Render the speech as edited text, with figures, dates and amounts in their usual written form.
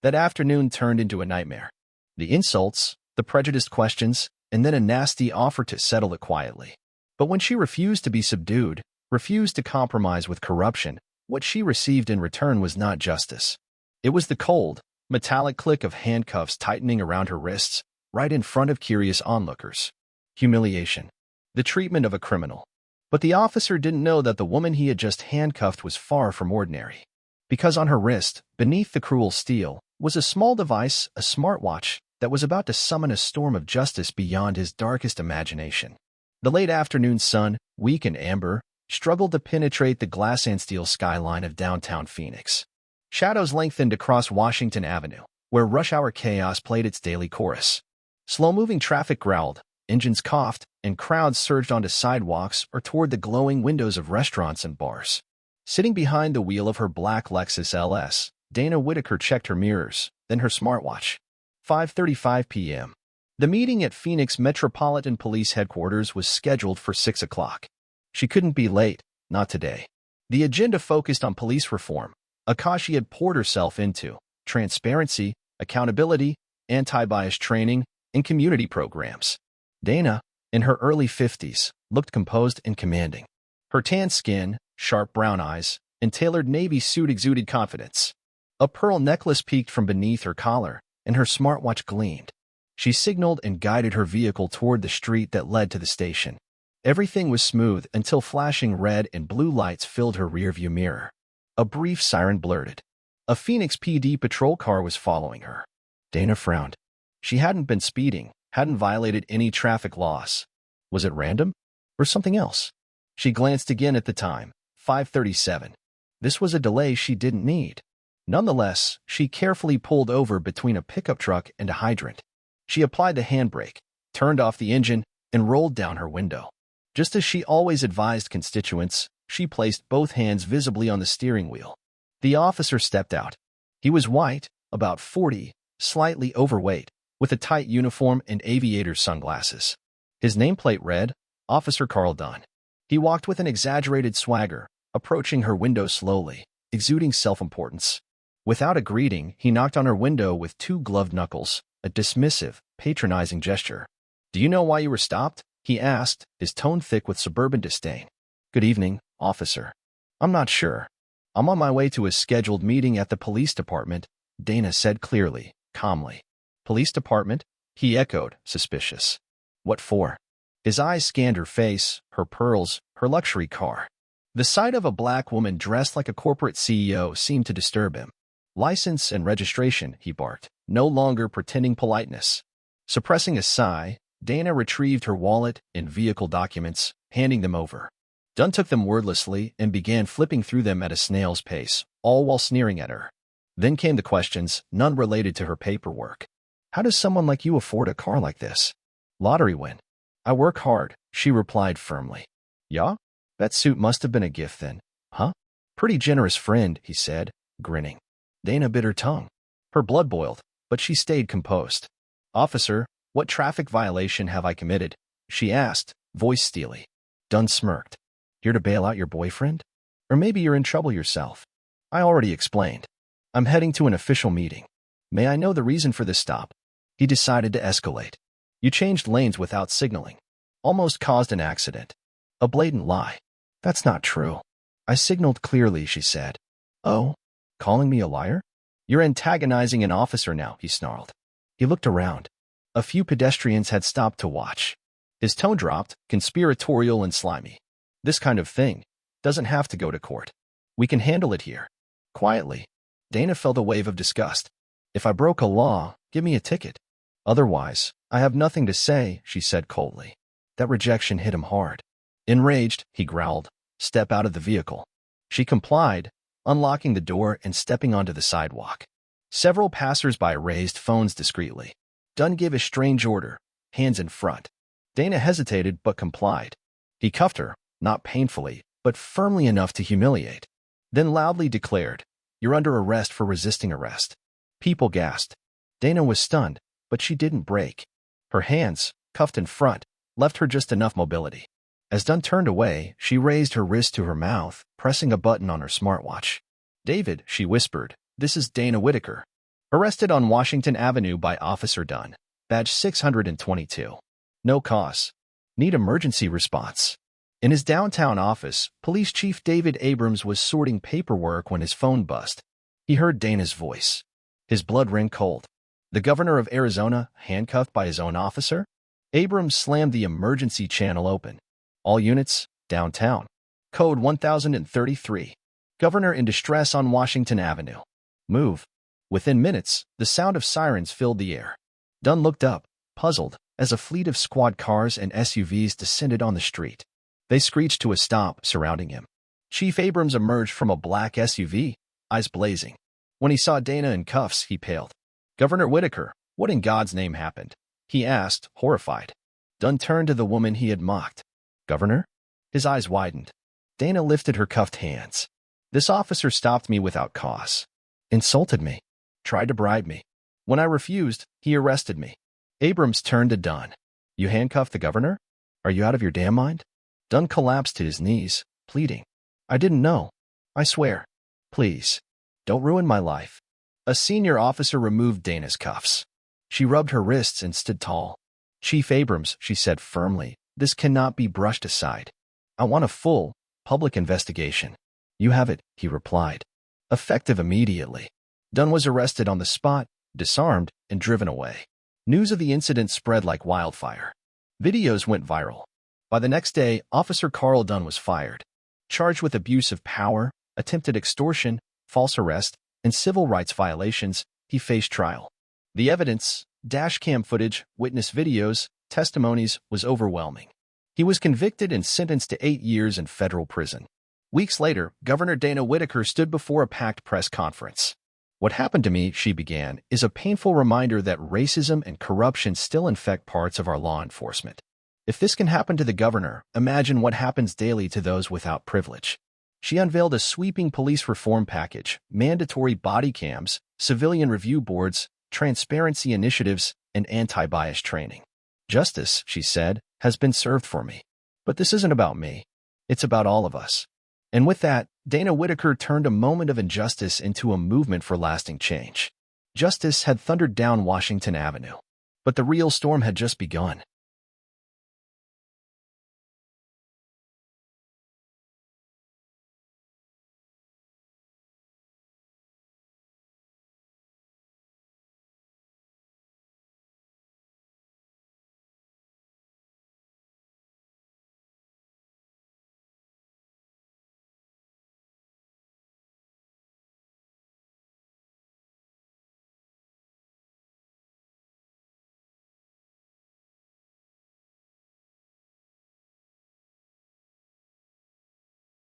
That afternoon turned into a nightmare. The insults, the prejudiced questions, and then a nasty offer to settle it quietly. But when she refused to be subdued, refused to compromise with corruption, what she received in return was not justice. It was the cold, metallic click of handcuffs tightening around her wrists, right in front of curious onlookers. Humiliation. The treatment of a criminal. But the officer didn't know that the woman he had just handcuffed was far from ordinary. Because on her wrist, beneath the cruel steel, was a small device, a smartwatch, that was about to summon a storm of justice beyond his darkest imagination. The late afternoon sun, weak and amber, struggled to penetrate the glass and steel skyline of downtown Phoenix. Shadows lengthened across Washington Avenue, where rush-hour chaos played its daily chorus. Slow-moving traffic growled, engines coughed, and crowds surged onto sidewalks or toward the glowing windows of restaurants and bars. Sitting behind the wheel of her black Lexus LS, Dana Whitaker checked her mirrors, then her smartwatch. 5:35 p.m. The meeting at Phoenix Metropolitan Police Headquarters was scheduled for 6 o'clock. She couldn't be late, not today. The agenda focused on police reform, a cause she had poured herself into, transparency, accountability, anti-bias training, and community programs. Dana, in her early 50s, looked composed and commanding. Her tan skin, sharp brown eyes, and tailored navy suit exuded confidence. A pearl necklace peeked from beneath her collar, and her smartwatch gleamed. She signaled and guided her vehicle toward the street that led to the station. Everything was smooth until flashing red and blue lights filled her rearview mirror. A brief siren blurted. A Phoenix PD patrol car was following her. Dana frowned. She hadn't been speeding, hadn't violated any traffic laws. Was it random? Or something else? She glanced again at the time, 5:37. This was a delay she didn't need. Nonetheless, she carefully pulled over between a pickup truck and a hydrant. She applied the handbrake, turned off the engine, and rolled down her window. Just as she always advised constituents, she placed both hands visibly on the steering wheel. The officer stepped out. He was white, about 40, slightly overweight, with a tight uniform and aviator sunglasses. His nameplate read, Officer Carl Dunn. He walked with an exaggerated swagger, approaching her window slowly, exuding self-importance. Without a greeting, he knocked on her window with two gloved knuckles, a dismissive, patronizing gesture. "Do you know why you were stopped?" he asked, his tone thick with suburban disdain. "Good evening, officer." "I'm not sure. I'm on my way to a scheduled meeting at the police department," Dana said clearly, calmly. "Police department?" he echoed, suspicious. "What for?" His eyes scanned her face, her pearls, her luxury car. The sight of a black woman dressed like a corporate CEO seemed to disturb him. "License and registration," he barked, no longer pretending politeness. Suppressing a sigh, Dana retrieved her wallet and vehicle documents, handing them over. Dunn took them wordlessly and began flipping through them at a snail's pace, all while sneering at her. Then came the questions, none related to her paperwork. "How does someone like you afford a car like this?" "Lottery win." "I work hard," she replied firmly. "Yeah? That suit must have been a gift then, huh?" "Pretty generous friend," he said, grinning. Dana bit her tongue. Her blood boiled, but she stayed composed. "Officer, what traffic violation have I committed?" she asked, voice steely. Dunn smirked. "Here to bail out your boyfriend? Or maybe you're in trouble yourself." "I already explained. I'm heading to an official meeting. May I know the reason for this stop?" He decided to escalate. "You changed lanes without signaling. Almost caused an accident." A blatant lie. "That's not true. I signaled clearly," she said. "Oh? Calling me a liar?" "You're antagonizing an officer now," he snarled. He looked around. A few pedestrians had stopped to watch. His tone dropped, conspiratorial and slimy. "This kind of thing doesn't have to go to court. We can handle it here." Quietly. Dana felt a wave of disgust. "If I broke a law, give me a ticket. Otherwise, I have nothing to say," she said coldly. That rejection hit him hard. Enraged, he growled, "Step out of the vehicle." She complied, unlocking the door and stepping onto the sidewalk. Several passers-by raised phones discreetly. Dunn gave a strange order, hands in front. Dana hesitated but complied. He cuffed her, not painfully, but firmly enough to humiliate. Then loudly declared, "You're under arrest for resisting arrest." People gasped. Dana was stunned, but she didn't break. Her hands, cuffed in front, left her just enough mobility. As Dunn turned away, she raised her wrist to her mouth, pressing a button on her smartwatch. "David," she whispered, "this is Dana Whitaker." Arrested on Washington Avenue by Officer Dunn. Badge 622. No cause. Need emergency response. In his downtown office, Police Chief David Abrams was sorting paperwork when his phone buzzed. He heard Dana's voice. His blood ran cold. The governor of Arizona, handcuffed by his own officer? Abrams slammed the emergency channel open. All units, downtown. Code 1033. Governor in distress on Washington Avenue. Move. Within minutes, the sound of sirens filled the air. Dunn looked up, puzzled, as a fleet of squad cars and SUVs descended on the street. They screeched to a stop, surrounding him. Chief Abrams emerged from a black SUV, eyes blazing. When he saw Dana in cuffs, he paled. "Governor Whitaker, what in God's name happened?" he asked, horrified. Dunn turned to the woman he had mocked. "Governor?" His eyes widened. Dana lifted her cuffed hands. "This officer stopped me without cause. Insulted me. Tried to bribe me. When I refused, he arrested me." Abrams turned to Dunn. "You handcuffed the governor? Are you out of your damn mind?" Dunn collapsed to his knees, pleading. "I didn't know. I swear. Please, don't ruin my life." A senior officer removed Dana's cuffs. She rubbed her wrists and stood tall. "Chief Abrams," she said firmly, "this cannot be brushed aside. I want a full, public investigation." "You have it," he replied. Effective immediately. Dunn was arrested on the spot, disarmed, and driven away. News of the incident spread like wildfire. Videos went viral. By the next day, Officer Carl Dunn was fired. Charged with abuse of power, attempted extortion, false arrest, and civil rights violations, he faced trial. The evidence, dashcam footage, witness videos, testimonies, was overwhelming. He was convicted and sentenced to 8 years in federal prison. Weeks later, Governor Dana Whitaker stood before a packed press conference. "What happened to me," she began, "is a painful reminder that racism and corruption still infect parts of our law enforcement. If this can happen to the governor, imagine what happens daily to those without privilege." She unveiled a sweeping police reform package, mandatory body cams, civilian review boards, transparency initiatives, and anti-bias training. "Justice," she said, "has been served for me. But this isn't about me. It's about all of us." And with that, Dana Whitaker turned a moment of injustice into a movement for lasting change. Justice had thundered down Washington Avenue. But the real storm had just begun.